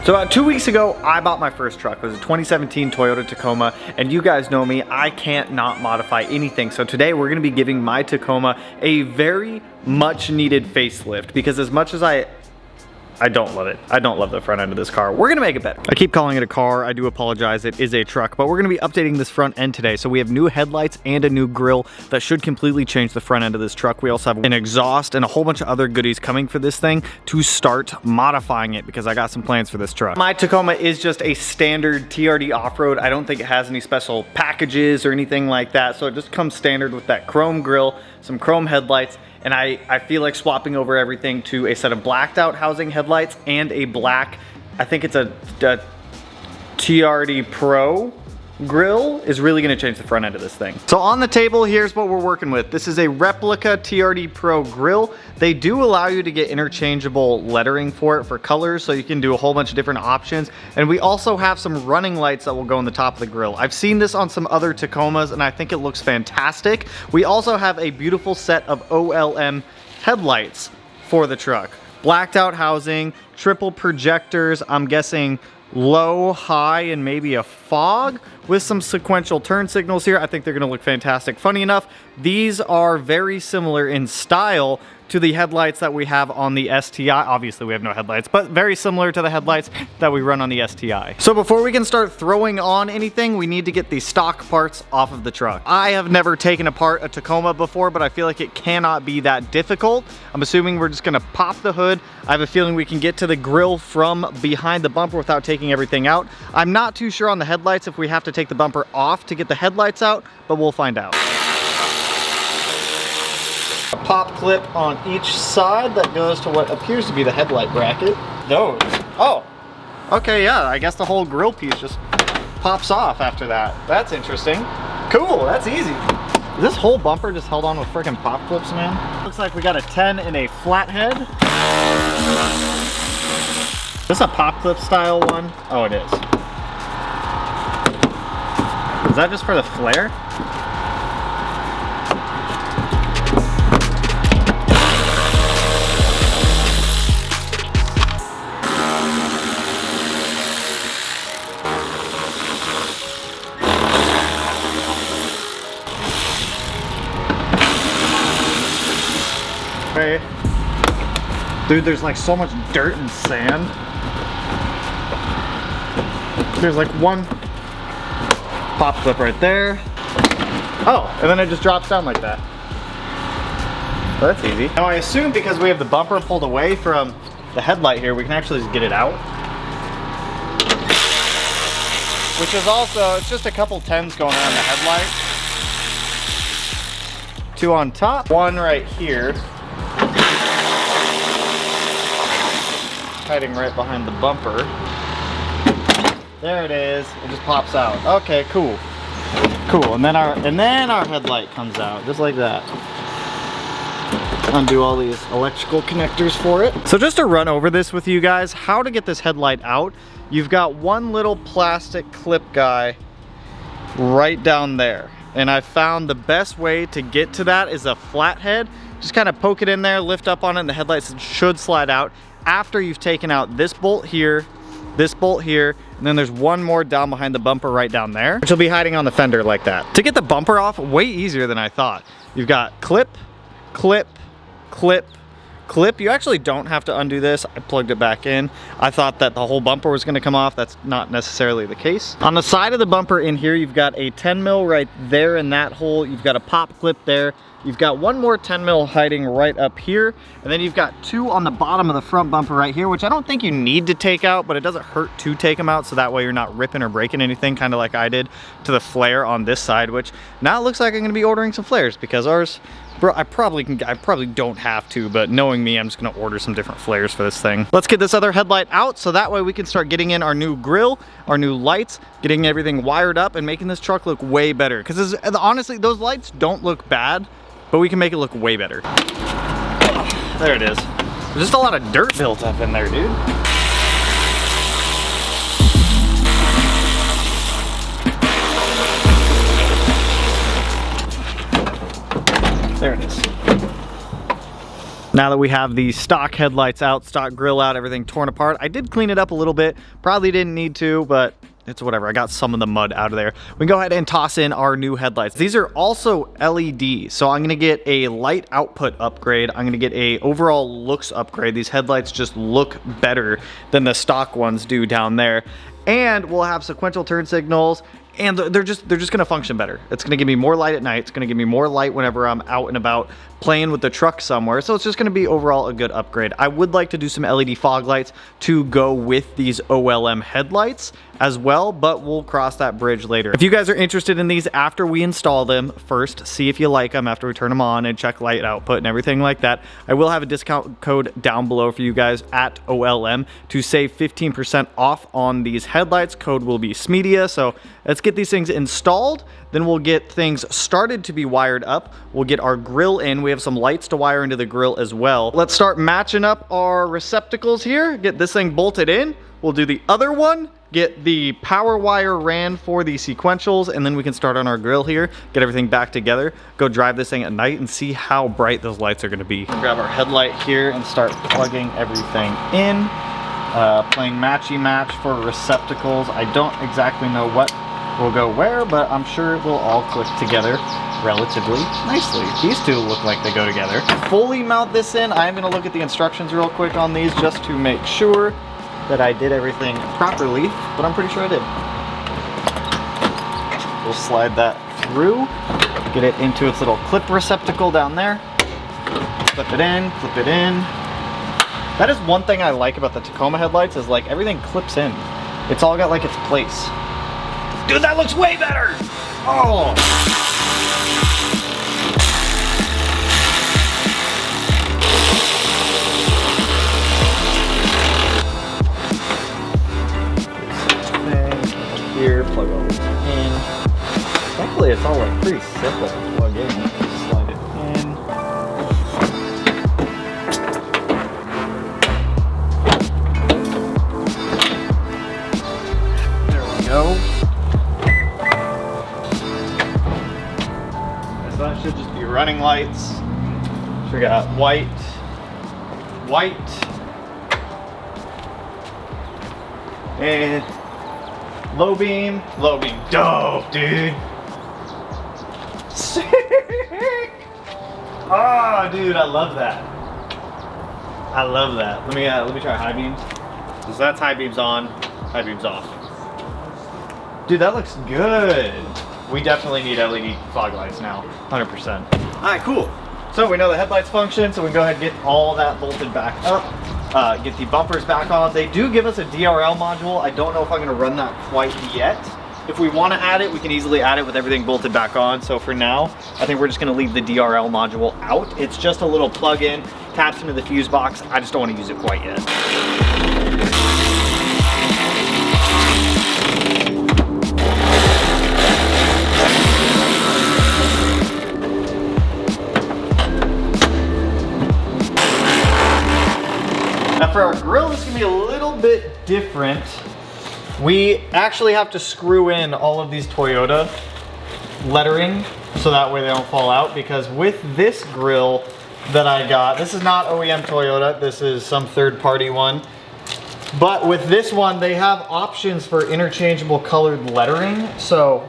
So about 2 weeks ago, I bought my first truck. It was a 2017 Toyota Tacoma, and you guys know me, I can't not modify anything. So today we're gonna be giving my Tacoma a very much needed facelift, because as much as I don't love it. I don't love the front end of this car. We're gonna make it better. I keep calling it a car. I do apologize. It is a truck, but we're gonna be updating this front end today. So we have new headlights and a new grille that should completely change the front end of this truck. We also have an exhaust and a whole bunch of other goodies coming for this thing to start modifying it, because I got some plans for this truck. My Tacoma is just a standard TRD off-road. I don't think it has any special packages or anything like that. So it just comes standard with that chrome grille, some chrome headlights, and I feel like swapping over everything to a set of blacked out housing headlights and a black, I think it's a TRD Pro grille is really gonna change the front end of this thing. So on the table, here's what we're working with. This is a replica TRD Pro grille. They do allow you to get interchangeable lettering for it for colors, so you can do a whole bunch of different options. And we also have some running lights that will go on the top of the grille. I've seen this on some other Tacomas and I think it looks fantastic. We also have a beautiful set of OLM headlights for the truck. Blacked out housing, triple projectors, I'm guessing low, high, and maybe a fog with some sequential turn signals here. I think they're gonna look fantastic. Funny enough, these are very similar in style to the headlights that we have on the STI. Obviously we have no headlights, but very similar to the headlights that we run on the STI. So before we can start throwing on anything, we need to get the stock parts off of the truck. I have never taken apart a Tacoma before, but I feel like it cannot be that difficult. I'm assuming we're just gonna pop the hood. I have a feeling we can get to the grille from behind the bumper without taking everything out. I'm not too sure on the headlights if we have to take the bumper off to get the headlights out, but we'll find out. A pop clip on each side that goes to what appears to be the headlight bracket. Those. Oh, okay, yeah, I guess the whole grille piece just pops off after that. That's interesting. Cool, that's easy. Is this whole bumper just held on with freaking pop clips, man? Looks like we got a 10 and a flathead. Is this a pop clip style one? Oh, it is. Is that just for the flare? Okay. Dude, there's like so much dirt and sand. There's like one pop clip right there. Oh, and then it just drops down like that. Well, that's easy. Now I assume because we have the bumper pulled away from the headlight here, we can actually just get it out. Which is also, it's just a couple 10s going around the headlight. 2 on top, 1 right here. Hiding right behind the bumper. There it is. It just pops out. Okay, cool. Cool. And then our headlight comes out just like that. Undo all these electrical connectors for it. So just to run over this with you guys, how to get this headlight out. You've got one little plastic clip guy right down there. And I found the best way to get to that is a flathead. Just kind of poke it in there, lift up on it, and the headlights should slide out. After you've taken out this bolt here, and then there's one more down behind the bumper right down there, which will be hiding on the fender like that. To get the bumper off, way easier than I thought. You've got clip, clip, clip, clip. You actually don't have to undo this. I plugged it back in. I thought that the whole bumper was gonna come off. That's not necessarily the case. On the side of the bumper in here, you've got a 10 mil right there in that hole. You've got a pop clip there. You've got one more 10 mil hiding right up here. And then you've got 2 on the bottom of the front bumper right here, which I don't think you need to take out, but it doesn't hurt to take them out. So that way you're not ripping or breaking anything, kind of like I did to the flare on this side, which now it looks like I'm gonna be ordering some flares because ours, bro, I probably don't have to, but knowing me, I'm just gonna order some different flares for this thing. Let's get this other headlight out so that way we can start getting in our new grille, our new lights, getting everything wired up and making this truck look way better. Because honestly, those lights don't look bad, but we can make it look way better. There it is. There's just a lot of dirt built up in there, dude. There it is. Now that we have the stock headlights out, stock grill out, everything torn apart, I did clean it up a little bit. Probably didn't need to, but it's whatever. I got some of the mud out of there. We can go ahead and toss in our new headlights. These are also LED, so I'm gonna get a light output upgrade. I'm gonna get a overall looks upgrade. These headlights just look better than the stock ones do down there. And we'll have sequential turn signals, and they're just gonna function better. It's gonna give me more light at night. It's gonna give me more light whenever I'm out and about playing with the truck somewhere. So it's just gonna be overall a good upgrade. I would like to do some LED fog lights to go with these OLM headlights as well, but we'll cross that bridge later. If you guys are interested in these after we install them, first see if you like them after we turn them on and check light output and everything like that. I will have a discount code down below for you guys at OLM to save 15% off on these headlights. Code will be Smeedia. So let's get these things installed. Then we'll get things started to be wired up. We'll get our grill in. We have some lights to wire into the grill as well. Let's start matching up our receptacles here. Get this thing bolted in. We'll do the other one, get the power wire ran for the sequentials, and then we can start on our grill here, get everything back together, go drive this thing at night and see how bright those lights are gonna be. Grab our headlight here and start plugging everything in. Playing matchy match for receptacles. I don't exactly know what will go where, but I'm sure it will all click together relatively nicely. These two look like they go together. Fully mount this in, I'm gonna look at the instructions real quick on these just to make sure that I did everything properly, but I'm pretty sure I did. We'll slide that through, get it into its little clip receptacle down there, clip it in, clip it in. That is one thing I like about the Tacoma headlights, is like everything clips in. It's all got like its place. Dude, that looks way better! Oh! Here, plug all this in. Thankfully, it's all like pretty simple to plug in. Just slide it in. There we go. So that should just be running lights. So we got white, and low beam, dope, dude. Sick! Oh, dude, I love that. I love that. Let me try high beams. So that's high beams on, high beams off. Dude, that looks good. We definitely need LED fog lights now, 100%. All right, cool. So we know the headlights function, so we can go ahead and get all that bolted back up. Get the bumpers back on. They do give us a DRL module. I don't know if I'm gonna run that quite yet. If we wanna add it, we can easily add it with everything bolted back on. So for now, I think we're just gonna leave the DRL module out. It's just a little plug-in, taps into the fuse box. I just don't wanna use it quite yet. Now for our grill, this is gonna be a little bit different. We actually have to screw in all of these Toyota lettering so that way they don't fall out, because with this grill that I got, this is not OEM Toyota, this is some third-party one. But with this one, they have options for interchangeable colored lettering. So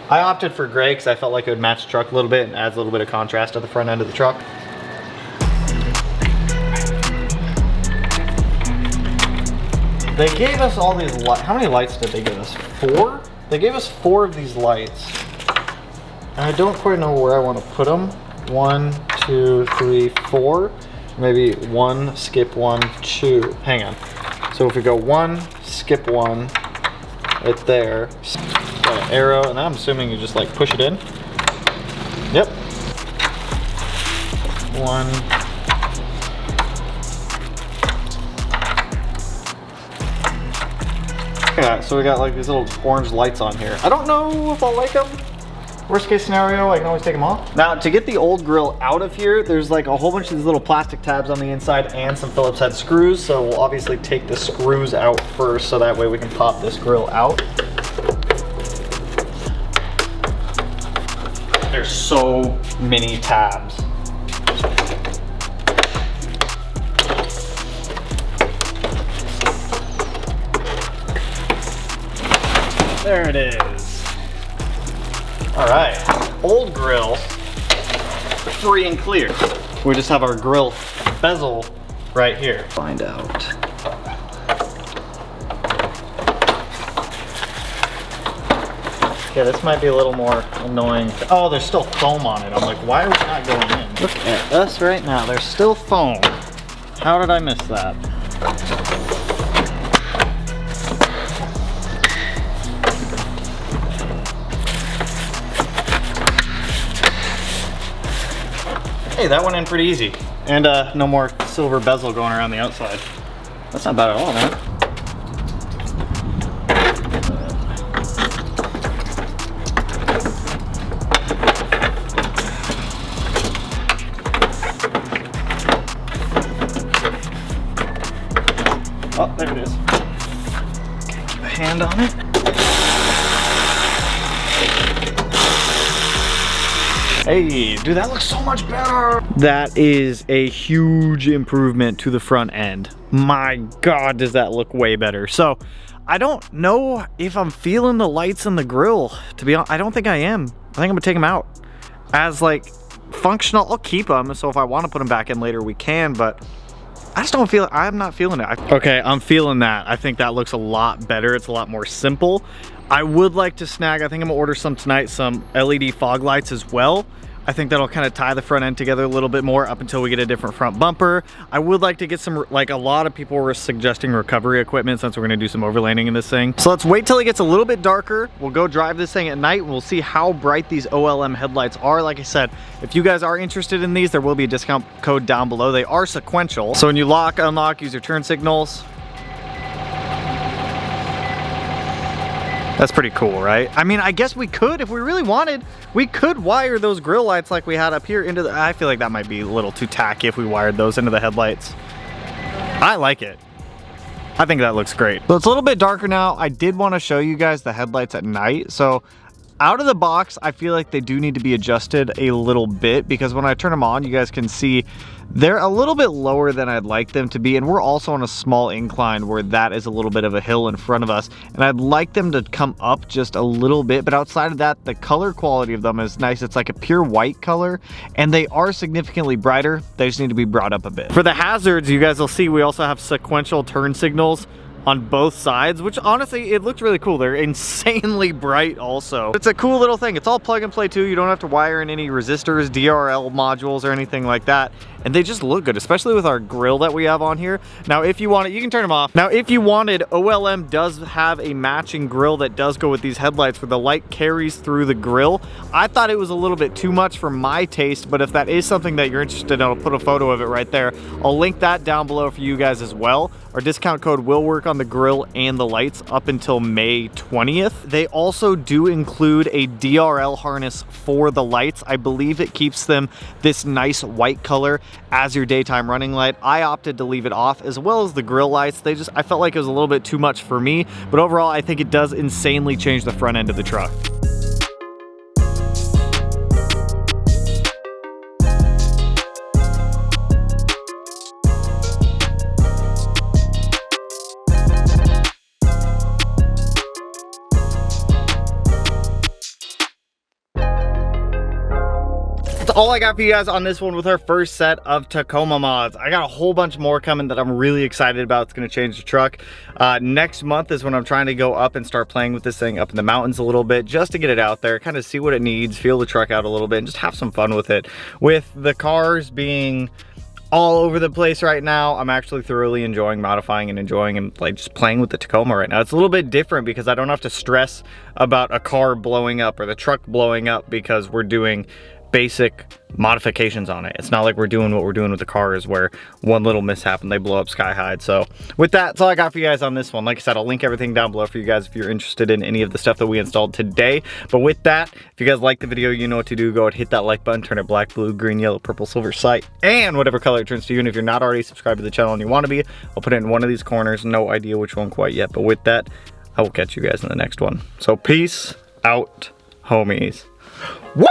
I opted for gray because I felt like it would match the truck a little bit and adds a little bit of contrast to the front end of the truck. They gave us all these lights. How many lights did they give us? 4? They gave us 4 of these lights. And I don't quite know where I want to put them. 1, 2, 3, 4. Maybe 1, skip 1, 2. Hang on. So if we go 1, skip 1, right there. Got an arrow, and I'm assuming you just like push it in. Yep. 1. Yeah, so we got like these little orange lights on here. I don't know if I'll like them. Worst case scenario, I can always take them off. Now, to get the old grill out of here, there's like a whole bunch of these little plastic tabs on the inside and some Phillips head screws. So we'll obviously take the screws out first, so that way we can pop this grill out. There's so many tabs. There it is. All right, old grill, free and clear. We just have our grill bezel right here. Find out. Okay, this might be a little more annoying. Oh, there's still foam on it. I'm like, why are we not going in? Look at us right now. There's still foam. How did I miss that? Hey, that went in pretty easy. And no more silver bezel going around the outside. That's not bad at all, man. Oh, there it is. Okay, keep a hand on it. Hey, dude, that looks so much better. That is a huge improvement to the front end. My God, does that look way better. So I don't know if I'm feeling the lights in the grill. To be honest, I don't think I am. I think I'm gonna take them out as like functional. I'll keep them. So if I want to put them back in later, we can, but I just don't feel it. I'm not feeling it. Okay, I'm feeling that. I think that looks a lot better. It's a lot more simple. I would like to snag, I think I'm gonna order some tonight, some LED fog lights as well. I think that'll kind of tie the front end together a little bit more up until we get a different front bumper. I would like to get some, like a lot of people were suggesting recovery equipment since we're gonna do some overlanding in this thing. So let's wait till it gets a little bit darker. We'll go drive this thing at night and we'll see how bright these OLM headlights are. Like I said, if you guys are interested in these, there will be a discount code down below. They are sequential. So when you lock, unlock, use your turn signals. That's pretty cool, right? I mean, I guess we could, if we really wanted, we could wire those grill lights like we had up here into the, I feel like that might be a little too tacky if we wired those into the headlights. I like it. I think that looks great. So it's a little bit darker now. I did want to show you guys the headlights at night. So out of the box, I feel like they do need to be adjusted a little bit because when I turn them on, you guys can see they're a little bit lower than I'd like them to be. And we're also on a small incline where that is a little bit of a hill in front of us. And I'd like them to come up just a little bit. But outside of that, the color quality of them is nice. It's like a pure white color and they are significantly brighter. They just need to be brought up a bit. For the hazards, you guys will see we also have sequential turn signals on both sides, which honestly, it looks really cool. They're insanely bright also. It's a cool little thing. It's all plug and play too. You don't have to wire in any resistors, DRL modules, or anything like that. And they just look good, especially with our grill that we have on here. Now, if you want it, you can turn them off. Now, if you wanted, OLM does have a matching grill that does go with these headlights where the light carries through the grill. I thought it was a little bit too much for my taste, but if that is something that you're interested in, I'll put a photo of it right there. I'll link that down below for you guys as well. Our discount code will work on the grill and the lights up until May 20th. They also do include a DRL harness for the lights. I believe it keeps them this nice white color as your daytime running light. I opted to leave it off as well as the grill lights. I felt like it was a little bit too much for me, but overall I think it does insanely change the front end of the truck. All I got for you guys on this one with our first set of Tacoma mods. I got a whole bunch more coming that I'm really excited about. It's gonna change the truck. Next month is when I'm trying to go up and start playing with this thing up in the mountains a little bit, just to get it out there, kind of see what it needs, feel the truck out a little bit, and just have some fun with it. With the cars being all over the place right now, I'm actually thoroughly enjoying modifying and enjoying and like just playing with the Tacoma right now. It's a little bit different because I don't have to stress about a car blowing up or the truck blowing up because we're doing basic modifications on it. It's not like we're doing what we're doing with the cars where one little mishap and they blow up sky high. So with that, that's all I got for you guys on this one. Like I said, I'll link everything down below for you guys if you're interested in any of the stuff that we installed today. But with that, if you guys like the video, you know what to do. Go ahead, hit that like button, turn it black, blue, green, yellow, purple, silver, sight, and whatever color it turns to you. And if you're not already subscribed to the channel and you want to be, I'll put it in one of these corners. No idea which one quite yet. But with that, I will catch you guys in the next one. So peace out, homies. Woo!